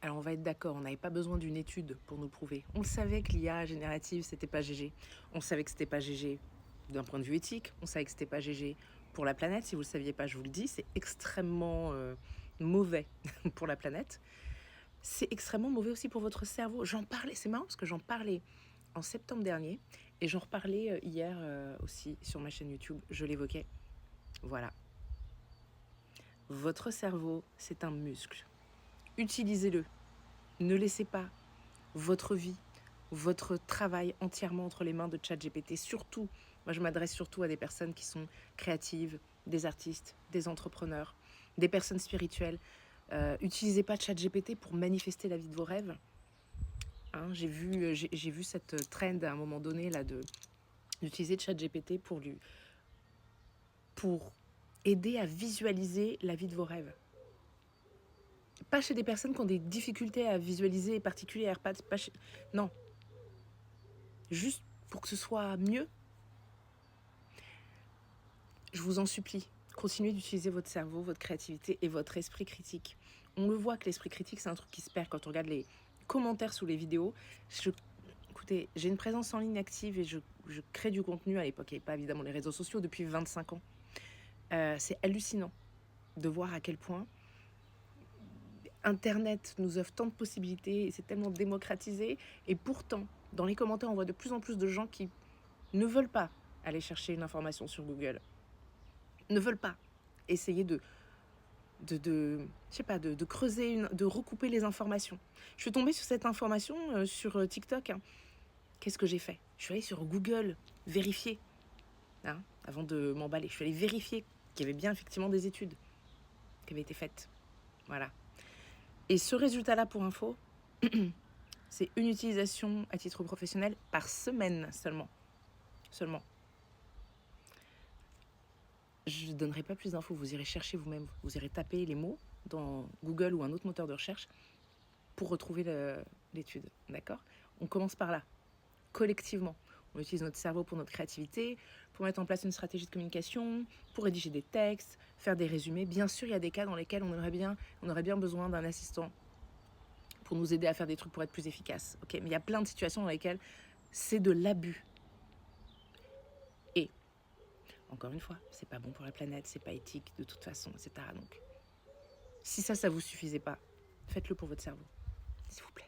Alors on va être d'accord, on n'avait pas besoin d'une étude pour nous le prouver. On le savait que l'IA générative, c'était pas GG. On savait que c'était pas GG d'un point de vue éthique. On savait que c'était pas GG pour la planète. Si vous le saviez pas, je vous le dis, c'est extrêmement mauvais pour la planète. C'est extrêmement mauvais aussi pour votre cerveau. J'en parlais, c'est marrant parce que j'en parlais en septembre dernier et j'en reparlais hier aussi sur ma chaîne YouTube. Je l'évoquais. Voilà. Votre cerveau, c'est un muscle. Utilisez-le. Ne laissez pas votre vie, votre travail entièrement entre les mains de ChatGPT. Surtout, moi je m'adresse surtout à des personnes qui sont créatives, des artistes, des entrepreneurs, des personnes spirituelles. Utilisez pas ChatGPT pour manifester la vie de vos rêves. Hein, j'ai vu cette trend à un moment donné là d'utiliser ChatGPT pour aider à visualiser la vie de vos rêves. Pas chez des personnes qui ont des difficultés à visualiser particulières, non, juste pour que ce soit mieux. Je vous en supplie, continuez d'utiliser votre cerveau, votre créativité et votre esprit critique. On le voit que l'esprit critique, c'est un truc qui se perd quand on regarde les commentaires sous les vidéos. Écoutez, j'ai une présence en ligne active et je crée du contenu. À l'époque, il n'y avait pas évidemment les réseaux sociaux depuis 25 ans. C'est hallucinant de voir à quel point Internet nous offre tant de possibilités et c'est tellement démocratisé. Et pourtant, dans les commentaires, on voit de plus en plus de gens qui ne veulent pas aller chercher une information sur Google, ne veulent pas essayer de creuser, de recouper les informations. Je suis tombée sur cette information sur TikTok. Hein. Qu'est-ce que j'ai fait? Je suis allée sur Google vérifier, hein, avant de m'emballer. Je suis allée vérifier qu'il y avait bien effectivement des études qui avaient été faites. Voilà. Et ce résultat-là, pour info, c'est une utilisation à titre professionnel par semaine seulement. Seulement. Je ne donnerai pas plus d'infos, vous irez chercher vous-même. Vous irez taper les mots dans Google ou un autre moteur de recherche pour retrouver l'étude. D'accord? On commence par là, collectivement. On utilise notre cerveau pour notre créativité, pour mettre en place une stratégie de communication, pour rédiger des textes, faire des résumés. Bien sûr, il y a des cas dans lesquels on aurait bien besoin d'un assistant pour nous aider à faire des trucs pour être plus efficaces. Okay, mais il y a plein de situations dans lesquelles c'est de l'abus. Et, encore une fois, c'est pas bon pour la planète, c'est pas éthique de toute façon, etc. Donc, si ça vous suffisait pas, faites-le pour votre cerveau, s'il vous plaît.